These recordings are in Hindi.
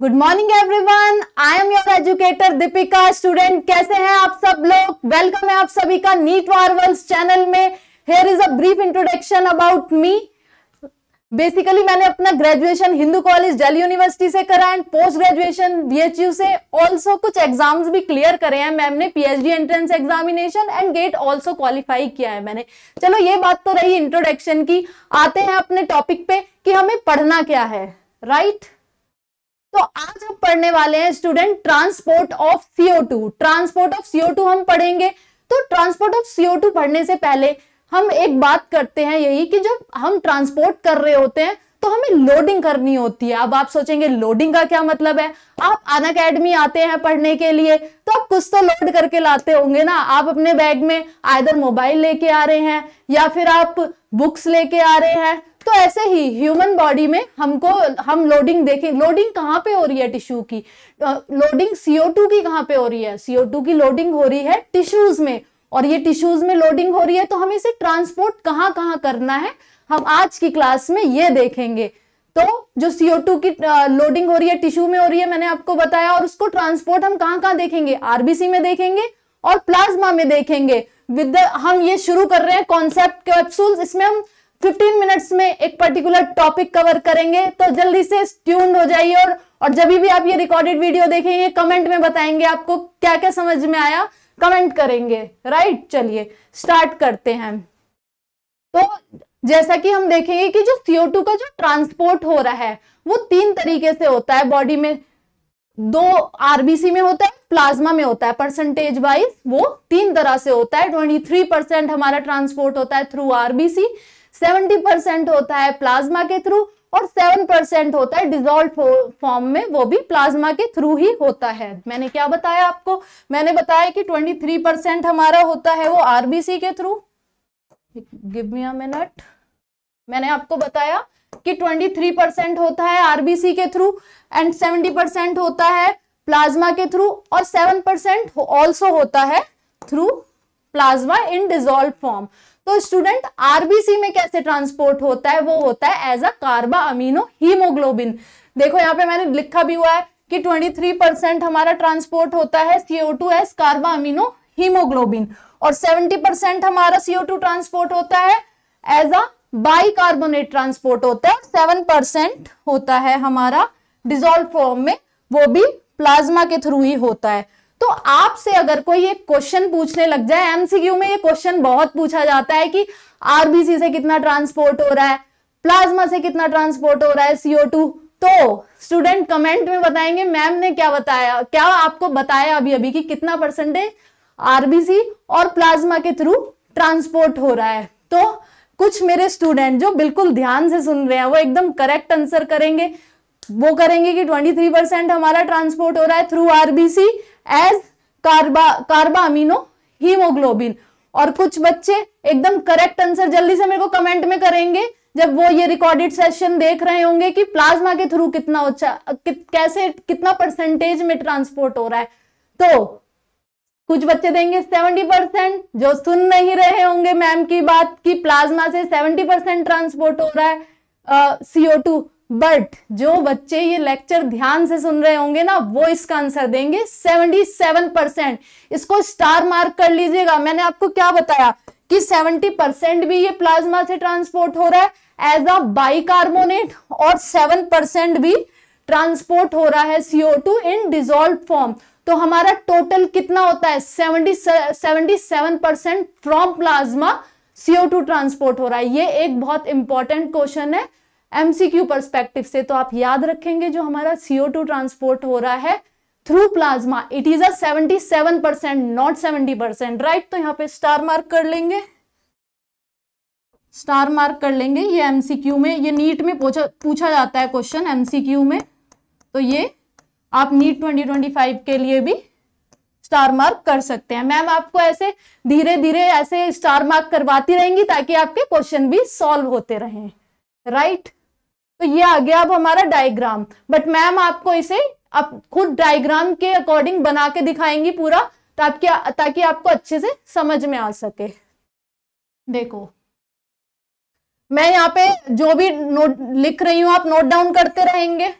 Good morning everyone, I am your educator Deepika. Student कैसे हैं आप सब लोग? वेलकम है आप सभी का नीट मार्वल्स चैनल में। Here is a brief introduction about me. Basically मैंने अपना graduation Hindu college Delhi university से करा एंड पोस्ट ग्रेजुएशन बीएचयू से। ऑल्सो कुछ एग्जाम्स भी क्लियर करे हैं मैम ने, PhD entrance examination and GATE also qualify किया है मैंने। चलो ये बात तो रही इंट्रोडक्शन की, आते हैं अपने टॉपिक पे कि हमें पढ़ना क्या है। राइट तो आज हम पढ़ने वाले हैं student transport of CO2। Transport of CO2 हम पढ़ेंगे। तो ट्रांसपोर्ट ऑफ CO2 पढ़ने से पहले हम एक बात करते हैं, यही कि जब हम ट्रांसपोर्ट कर रहे होते हैं तो हमें लोडिंग करनी होती है। अब आप सोचेंगे लोडिंग का क्या मतलब है? आप अनअकैडमी आते हैं पढ़ने के लिए तो आप कुछ तो लोड करके लाते होंगे ना। आप अपने बैग में आइदर मोबाइल लेके आ रहे हैं या फिर आप बुक्स लेके आ रहे हैं। तो ऐसे ही ह्यूमन बॉडी में हम लोडिंग देखें। लोडिंग कहाँ पे हो रही है? टिश्यू की लोडिंग। CO2 की कहाँ पे हो रही है? CO2 की लोडिंग हो रही है टिश्यूज में, और ये टिश्यूज में लोडिंग हो रही है तो हमें इसे ट्रांसपोर्ट कहाँ कहाँ करना है हम आज की क्लास में ये देखेंगे। तो जो CO2 की लोडिंग हो रही है टिश्यू में हो रही है मैंने आपको बताया, और उसको ट्रांसपोर्ट हम कहाँ कहाँ देखेंगे? RBC में देखेंगे और प्लाज्मा में देखेंगे। हम ये शुरू कर रहे हैं कॉन्सेप्ट कैप्सूल्स। इसमें हम 15 मिनट्स में एक पर्टिकुलर टॉपिक कवर करेंगे, तो जल्दी से ट्यून्ड हो जाइए। और जब भी आप ये रिकॉर्डेड वीडियो देखेंगे कमेंट में बताएंगे आपको क्या क्या समझ में आया, कमेंट करेंगे। राइट चलिए स्टार्ट करते हैं। तो जैसा कि हम देखेंगे कि जो CO2 का जो ट्रांसपोर्ट हो रहा है वो 3 तरीके से होता है बॉडी में। 2 RBC में होता है, प्लाज्मा में होता है। परसेंटेज वाइज वो 3 तरह से होता है। 23% हमारा ट्रांसपोर्ट होता है थ्रू RBC, 70% होता है प्लाज्मा के थ्रू, और 7% होता है डिसॉल्व फॉर्म में, वो भी प्लाज्मा के थ्रू ही होता है। मैंने क्या बताया आपको? मैंने बताया कि 23% हमारा होता है वो RBC के through. Give me a minute. मैंने आपको बताया कि 23% होता है RBC के थ्रू एंड 70% होता है प्लाज्मा के थ्रू, और 7% ऑल्सो होता है थ्रू प्लाज्मा इन डिसॉल्व फॉर्म। तो स्टूडेंट RBC में कैसे ट्रांसपोर्ट होता है? वो होता है एज अ कार्बा अमीनो हीमोग्लोबिन। देखो यहाँ पे मैंने लिखा भी हुआ है कि 23% हमारा ट्रांसपोर्ट होता है CO2 as carbamino haemoglobin, और 70% हमारा CO2 ट्रांसपोर्ट होता है एज अ बाइकार्बोनेट ट्रांसपोर्ट होता है। 7% होता है हमारा डिसॉल्व फॉर्म में, वो भी प्लाज्मा के थ्रू ही होता है। तो आपसे अगर कोई एक क्वेश्चन पूछने लग जाए, MCQ में ये क्वेश्चन बहुत पूछा जाता है कि RBC से कितना ट्रांसपोर्ट हो रहा है, प्लाज्मा से कितना ट्रांसपोर्ट हो रहा है CO2, तो स्टूडेंट कमेंट में बताएंगे मैम ने क्या बताया, क्या आपको बताया अभी अभी कि कितना परसेंटेज RBC और प्लाज्मा के थ्रू ट्रांसपोर्ट हो रहा है। तो कुछ मेरे स्टूडेंट जो बिल्कुल ध्यान से सुन रहे हैं वो एकदम करेक्ट आंसर करेंगे। वो करेंगे कि 23% हमारा ट्रांसपोर्ट हो रहा है through RBC as carbamino haemoglobin, और कुछ बच्चे एकदम करेक्ट आंसर जल्दी से मेरे को कमेंट में करेंगे जब वो ये रिकॉर्डेड सेशन देख रहे होंगे कि प्लाज्मा के थ्रू कितना कैसे कितना परसेंटेज में ट्रांसपोर्ट हो रहा है। तो कुछ बच्चे देंगे 70%, जो सुन नहीं रहे होंगे मैम की बात कि प्लाज्मा से 70% ट्रांसपोर्ट हो रहा है CO2। बट जो बच्चे ये लेक्चर ध्यान से सुन रहे होंगे ना वो इसका आंसर देंगे 77%। इसको स्टार मार्क कर लीजिएगा। मैंने आपको क्या बताया कि 70% भी ये प्लाज्मा से ट्रांसपोर्ट हो रहा है एज अ बाइकार्बोनेट, और 7% भी ट्रांसपोर्ट हो रहा है CO2 इन डिसॉल्व फॉर्म। तो हमारा टोटल कितना होता है? 77% फ्रॉम प्लाज्मा CO2 ट्रांसपोर्ट हो रहा है। ये एक बहुत इंपॉर्टेंट क्वेश्चन है MCQ पर्सपेक्टिव से, तो आप याद रखेंगे जो हमारा CO2 ट्रांसपोर्ट हो रहा है through plasma, it is a 77% not 70%। Right तो यहाँ पे स्टार मार्क कर लेंगे, स्टार मार्क कर लेंगे। ये MCQ में, ये नीट में पूछा जाता है क्वेश्चन MCQ में, तो ये आप नीट 2025 के लिए भी स्टार मार्क कर सकते हैं। मैम आपको ऐसे धीरे धीरे ऐसे स्टार मार्क करवाती रहेंगी ताकि आपके क्वेश्चन भी सॉल्व होते रहें। राइट तो ये आ गया अब हमारा डायग्राम, बट मैम आपको इसे अब खुद डायग्राम के अकॉर्डिंग बना के दिखाएंगी पूरा, ताकि आपको अच्छे से समझ में आ सके। देखो मैं यहाँ पे जो भी नोट लिख रही हूं आप नोट डाउन करते रहेंगे।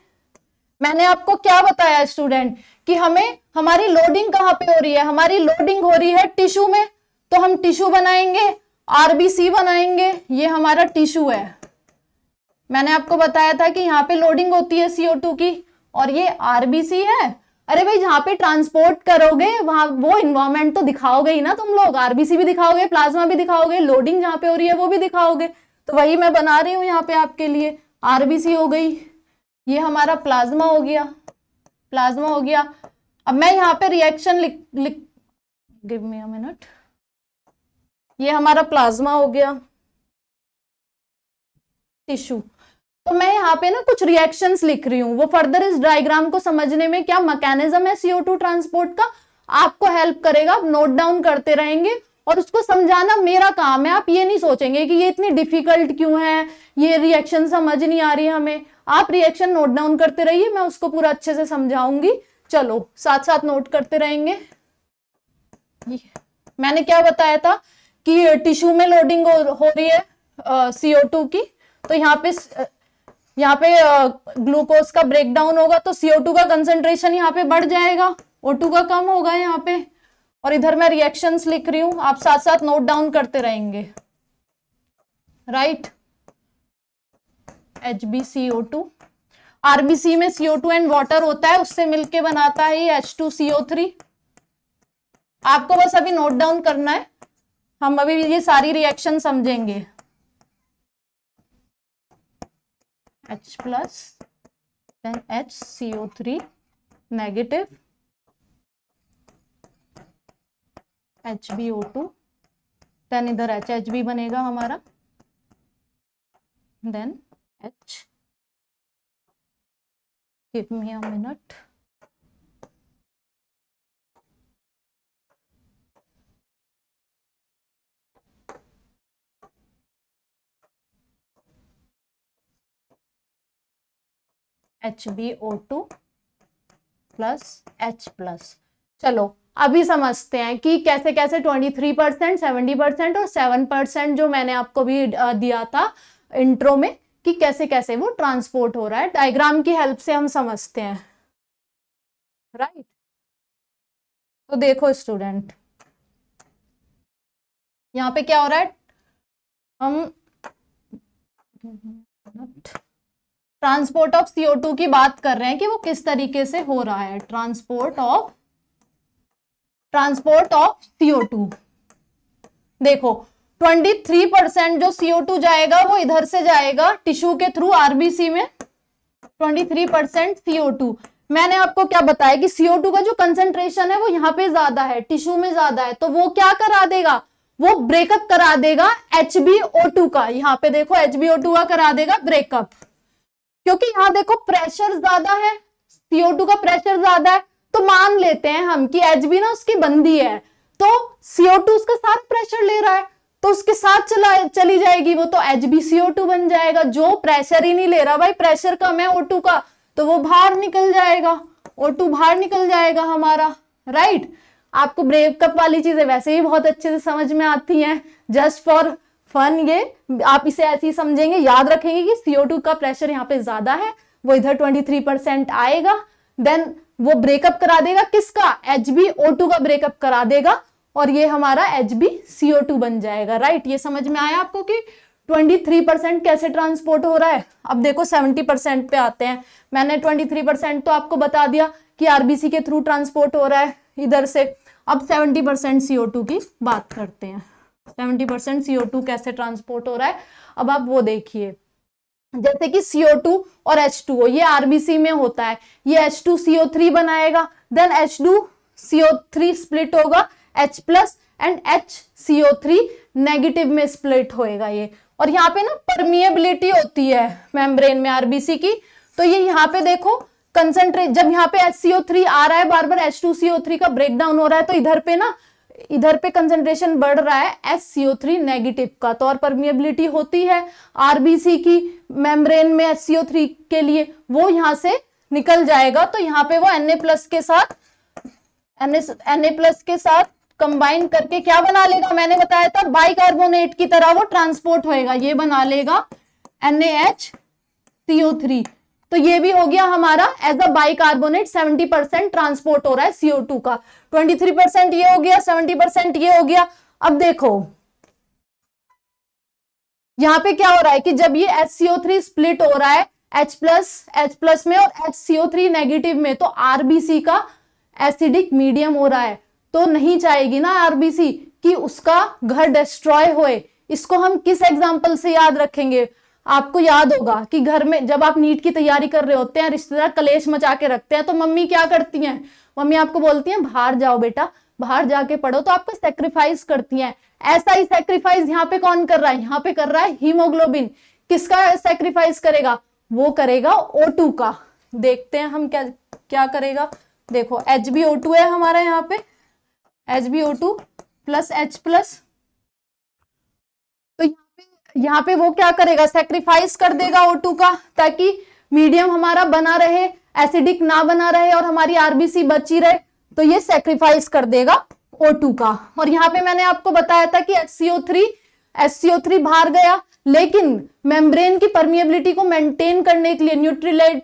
मैंने आपको क्या बताया स्टूडेंट कि हमें हमारी लोडिंग कहाँ पे हो रही है, हमारी लोडिंग हो रही है टिश्यू में, तो हम टिश्यू बनाएंगे, आरबीसी बनाएंगे, ये हमारा टिश्यू है। मैंने आपको बताया था कि यहाँ पे लोडिंग होती है CO2 की और ये आरबीसी है। अरे भाई जहाँ पे ट्रांसपोर्ट करोगे वहां वो इन्वायरमेंट तो दिखाओगे ही ना तुम लोग, आरबीसी भी दिखाओगे, प्लाज्मा भी दिखाओगे, लोडिंग जहाँ पे हो रही है वो भी दिखाओगे। तो वही मैं बना रही हूँ यहाँ पे आपके लिए। आरबीसी हो गई, ये हमारा प्लाज्मा हो गया, प्लाज्मा हो गया। अब मैं यहाँ पे रिएक्शन लिख गिव मी अ मिनट, ये हमारा प्लाज्मा हो गया, टिश्यू। तो मैं यहाँ पे ना कुछ रिएक्शंस लिख रही हूँ, वो फर्दर इस डायग्राम को समझने में क्या मैकेनिज्म है CO2 ट्रांसपोर्ट का आपको हेल्प करेगा। आप नोट डाउन करते रहेंगे और उसको समझाना मेरा काम है। आप ये नहीं सोचेंगे कि ये इतनी डिफिकल्ट क्यों है, ये रिएक्शन समझ नहीं आ रही है हमें। आप रिएक्शन नोट डाउन करते रहिए, मैं उसको पूरा अच्छे से समझाऊंगी। चलो साथ साथ नोट करते रहेंगे। मैंने क्या बताया था कि टिश्यू में लोडिंग हो रही है CO2 की, तो यहाँ पे ग्लूकोज का ब्रेकडाउन होगा तो CO2 का कंसेंट्रेशन यहाँ पे बढ़ जाएगा, O2 का कम होगा यहाँ पे। और इधर मैं रिएक्शंस लिख रही हूं, आप साथ साथ नोट डाउन करते रहेंगे, राइट। HbCO2, आरबीसी में CO2 एंड वाटर होता है, उससे मिलके बनाता है ये H2CO3। आपको बस अभी नोट डाउन करना है, हम अभी ये सारी रिएक्शन समझेंगे। H plus then HCO3 negative, HbO2 then इधर HHB बनेगा हमारा, then H, give me a minute, HbO2 plus H plus. चलो अभी समझते हैं कि कैसे कैसे 23%, 70% और 7% जो मैंने आपको भी दिया था इंट्रो में कि कैसे कैसे वो ट्रांसपोर्ट हो रहा है। डायग्राम की हेल्प से हम समझते हैं, राइट। तो देखो स्टूडेंट, यहाँ पे क्या हो रहा है, हम ट्रांसपोर्ट ऑफ CO2 की बात कर रहे हैं कि वो किस तरीके से हो रहा है। Transport of CO2। देखो 23% जो CO2 जाएगा वो इधर से जाएगा टिश्यू के थ्रू आरबीसी में, 23% CO2। मैंने आपको क्या बताया कि CO2 का जो कंसेंट्रेशन है वो यहाँ पे ज्यादा है, टिश्यू में ज्यादा है, तो वो क्या करा देगा, वो ब्रेकअप करा देगा HbO2 का। यहाँ पे देखो HbO2 का करा देगा ब्रेकअप, क्योंकि यहाँ देखो प्रेशर ज्यादा है, CO2 का प्रेशर ज्यादा है, तो मान लेते हैं हम कि Hb ना उसकी बंदी है, तो CO2 उसका साथ प्रेशर ले रहा है तो उसके साथ चली जाएगी वो, तो HbCO2 बन जाएगा। जो प्रेशर ही नहीं ले रहा, भाई प्रेशर कम है O2 का, तो वो बाहर निकल जाएगा, O2 बाहर निकल जाएगा हमारा, राइट। आपको ब्रेकअप वाली चीजें वैसे ही बहुत अच्छे से समझ में आती हैं, जस्ट फॉर फन ये आप इसे ऐसे ही समझेंगे, याद रखेंगे कि CO2 का प्रेशर यहाँ पे ज्यादा है, वो इधर 23% आएगा, देन वो ब्रेकअप करा देगा किसका, HbO2 का ब्रेकअप करा देगा और ये हमारा HbCO2 बन जाएगा, राइट। ये समझ में आया आपको कि 23% कैसे ट्रांसपोर्ट हो रहा है। अब देखो 70% पे आते हैं। मैंने 23% तो आपको बता दिया कि आरबीसी के थ्रू ट्रांसपोर्ट हो रहा है इधर से। अब 70% CO2 की बात करते हैं। 70% CO2 कैसे ट्रांसपोर्ट हो रहा है, अब आप वो देखिए। जैसे कि CO2 और H2O ये आरबीसी में होता है, ये H2CO3 बनाएगा, देन H2CO3 स्प्लिट होगा H plus and HCO3 negative में स्प्लिट होएगा ये। और यहाँ पे ना परमिएबिलिटी होती है मेम्ब्रेन में आरबीसी की, तो ये यहाँ पे देखो कंसंट्रेट, जब यहाँ पे HCO3 आ रहा है, बार बार H2CO3 का ब्रेकडाउन हो रहा है, तो इधर पे कंसंट्रेशन बढ़ रहा है HCO3 नेगेटिव का, तो और परमिएबिलिटी होती है आरबीसी की मेम्ब्रेन में HCO3 के लिए, वो यहाँ से निकल जाएगा, तो यहाँ पे वो Na प्लस के साथ कंबाइन करके क्या बना लेगा, मैंने बताया था बाइकार्बोनेट की तरह वो ट्रांसपोर्ट होएगा, ये बना लेगा NaHCO3। तो ये भी हो गया हमारा एज अ बाइकार्बोनेट 70% ट्रांसपोर्ट हो रहा है CO2 का, 23% ये हो गया, 70% ये हो गया। अब देखो यहां पे क्या हो रहा है कि जब ये HCO3 स्प्लिट हो रहा है H+ में और HCO3 नेगेटिव में, तो आरबीसी का एसिडिक मीडियम हो रहा है, तो नहीं चाहेगी ना आरबीसी कि उसका घर डिस्ट्रॉय होए। इसको हम किस एग्जाम्पल से याद रखेंगे? आपको याद होगा कि घर में जब आप नीट की तैयारी कर रहे होते हैं, रिश्तेदार कलेश मचा के रखते हैं, तो मम्मी क्या करती हैं? मम्मी आपको बोलती हैं बाहर जाओ बेटा, बाहर जाके पढ़ो, तो आपको सेक्रीफाइस करती हैं। ऐसा ही सेक्रीफाइस यहाँ पे कौन कर रहा है? यहाँ पे कर रहा है हीमोग्लोबिन। किसका सेक्रीफाइस करेगा? वो करेगा O2 का। देखते हैं हम क्या क्या करेगा। देखो HbO2 है हमारा, यहाँ पे HbO2 + H+, तो यहाँ पे वो क्या करेगा? सेक्रीफाइस कर देगा O2 का, ताकि मीडियम हमारा बना रहे, एसिडिक ना बना रहे और हमारी आरबीसी बची रहे। तो ये सेक्रीफाइस कर देगा O2 का। और यहाँ पे मैंने आपको बताया था कि HCO3 बाहर गया, लेकिन मेम्ब्रेन की परमिएबिलिटी को मेंटेन करने के लिए,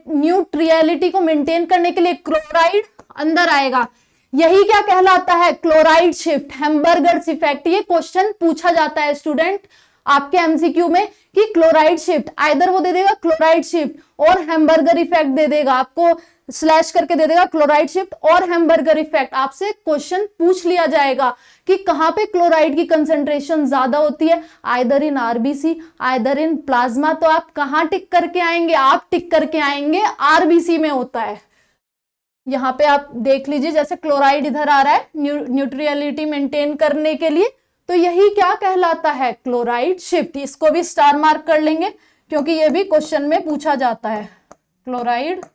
न्यूट्रियलिटी को मेंटेन करने के लिए क्लोराइड अंदर आएगा। यही क्या कहलाता है? Chloride shift, Hamburger's effect. ये क्वेश्चन पूछा जाता है स्टूडेंट आपके एमसीक्यू में कि क्लोराइड शिफ्ट, आइदर वो दे देगा क्लोराइड शिफ्ट और हैम्बर्गर इफेक्ट दे देगा, आपको स्लैश करके दे देगा क्लोराइड शिफ्ट और हैम्बर्गर इफेक्ट। आपसे क्वेश्चन पूछ लिया जाएगा कि कहां पे क्लोराइड की कंसेंट्रेशन ज्यादा होती है, either in RBC, either in plasma. तो आप कहां टिक करके आएंगे? आप टिक करके आएंगे आरबीसी में होता है। यहाँ पे आप देख लीजिए, जैसे क्लोराइड इधर आ रहा है न्यूट्रियलिटी मेंटेन करने के लिए, तो यही क्या कहलाता है? Chloride shift. इसको भी स्टार मार्क कर लेंगे क्योंकि ये भी क्वेश्चन में पूछा जाता है। क्लोराइड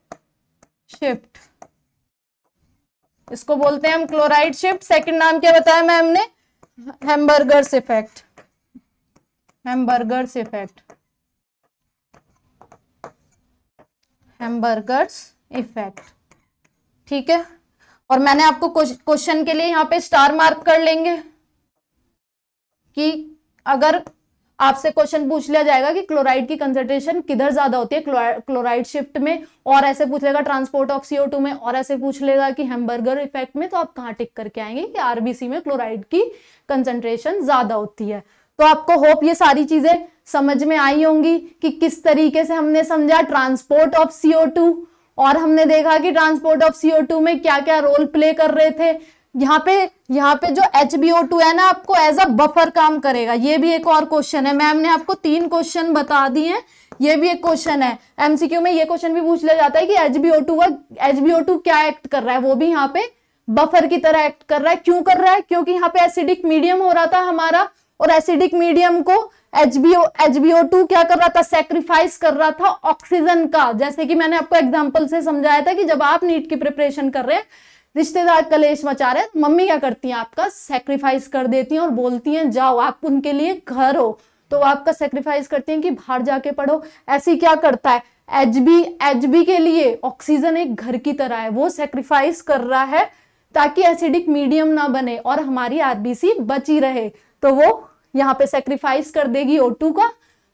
शिफ्ट, इसको बोलते हैं हम क्लोराइड शिफ्ट। सेकंड नाम क्या बताया मैम ने? हैम्बर्गर्स इफेक्ट। हैम्बर्गर्स इफेक्ट, हैम्बर्गर्स इफेक्ट, ठीक है। और मैंने आपको क्वेश्चन के लिए यहाँ पे स्टार मार्क कर लेंगे कि अगर आपसे क्वेश्चन पूछ लिया जाएगा कि क्लोराइड की कंसंट्रेशन किधर ज्यादा होती है, क्लोराइड शिफ्ट में, और ऐसे पूछ लेगा ट्रांसपोर्ट ऑफ CO2 में, और ऐसे पूछ लेगा कि हैम्बर्गर इफेक्ट में, तो आप कहाँ टिक करके आएंगे कि आरबीसी में क्लोराइड की कंसंट्रेशन ज्यादा होती है। तो आपको होप ये सारी चीजें समझ में आई होंगी कि किस तरीके से हमने समझा ट्रांसपोर्ट ऑफ CO2, और हमने देखा कि ट्रांसपोर्ट ऑफ CO2 में क्या क्या रोल प्ले कर रहे थे। यहाँ पे जो HbO2 है ना, आपको एज अ बफर काम करेगा। ये भी एक और क्वेश्चन है, मैम ने आपको 3 क्वेश्चन बता दिए, ये भी एक क्वेश्चन है एमसीक्यू में। ये क्वेश्चन भी पूछ लिया जाता है कि HbO2 क्या एक्ट कर रहा है? वो भी यहाँ पे बफर की तरह एक्ट कर रहा है। क्यों कर रहा है? क्योंकि यहाँ पे एसिडिक मीडियम हो रहा था हमारा, और एसिडिक मीडियम को HbO2 क्या कर रहा था? सेक्रीफाइस कर रहा था ऑक्सीजन का। जैसे कि मैंने आपको एग्जाम्पल से समझाया था कि जब आप नीट की प्रिपरेशन कर रहे हैं, रिश्तेदार कलेश मचा रहे हैं, मम्मी क्या करती हैं? आपका सेक्रीफाइस कर देती हैं और बोलती हैं जाओ, आप उनके लिए घर हो, तो आपका सेक्रीफाइस करती हैं कि बाहर जाके पढ़ो। ऐसी क्या करता है? HB के लिए ऑक्सीजन एक घर की तरह है, वो सेक्रीफाइस कर रहा है ताकि एसिडिक मीडियम ना बने और हमारी आरबीसी बची रहे। तो वो यहाँ पे सेक्रीफाइस कर देगी O2 का,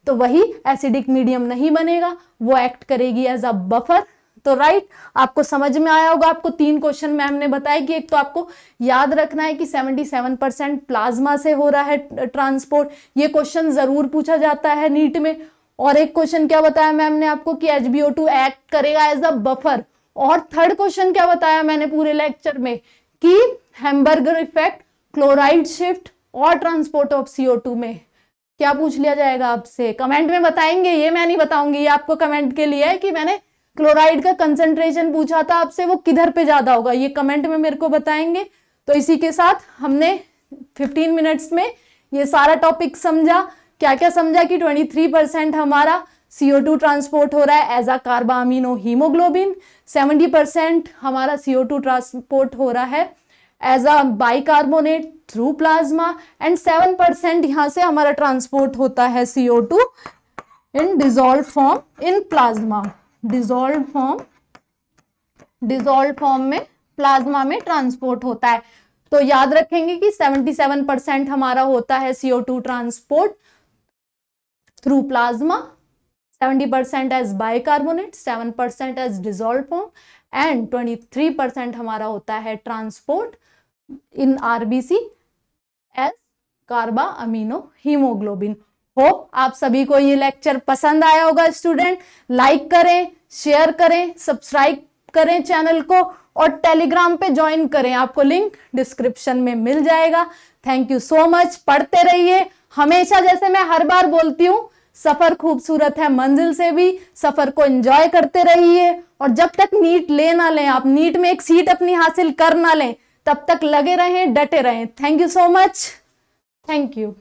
तो वही एसिडिक मीडियम नहीं बनेगा, वो एक्ट करेगी एज अ बफर। तो राइट, आपको समझ में आया होगा। आपको 3 क्वेश्चन मैम ने बताया कि एक तो आपको याद रखना है कि 77% प्लाज्मा से हो रहा है ट्रांसपोर्ट, ये क्वेश्चन जरूर पूछा जाता है नीट में। और एक क्वेश्चन क्या बताया मैम ने आपको कि HbO2 एक्ट करेगा एज अ बफर। और थर्ड क्वेश्चन क्या बताया मैंने पूरे लेक्चर में कि हैम्बर्गर इफेक्ट, क्लोराइड शिफ्ट और ट्रांसपोर्ट ऑफ CO2 में क्या पूछ लिया जाएगा आपसे? कमेंट में बताएंगे, ये मैं नहीं बताऊंगी, ये आपको कमेंट के लिए है कि मैंने क्लोराइड का कंसंट्रेशन पूछा था आपसे, वो किधर पे ज्यादा होगा, ये कमेंट में मेरे को बताएंगे। तो इसी के साथ हमने 15 मिनट्स में ये सारा टॉपिक समझा। क्या क्या समझा कि 23% हमारा CO2 ट्रांसपोर्ट हो रहा है एज अ कार्बामिनो हीमोग्लोबिन, 70% हमारा CO2 ट्रांसपोर्ट हो रहा है as a bicarbonate through plasma, and 7% यहां से हमारा ट्रांसपोर्ट होता है CO2 in dissolve form in plasma. Dissolve form में प्लाज्मा में ट्रांसपोर्ट होता है। तो याद रखेंगे कि 77% हमारा होता है CO2 transport through plasma, 70% as bicarbonate, 7% as dissolve form and 23% हमारा होता है transport in RBC as carbamino haemoglobin. Hope आप सभी को ये लेक्चर पसंद आया होगा स्टूडेंट। लाइक करें, शेयर करें, सब्सक्राइब करें चैनल को और टेलीग्राम पे ज्वाइन करें, आपको लिंक डिस्क्रिप्शन में मिल जाएगा। Thank you so much. पढ़ते रहिए हमेशा, जैसे मैं हर बार बोलती हूँ, सफर खूबसूरत है मंजिल से भी, सफर को एंजॉय करते रहिए। और जब तक नीट ले ना लें, आप नीट में एक सीट अपनी हासिल कर ना लें, तब तक लगे रहें, डटे रहें। Thank you so much. Thank you.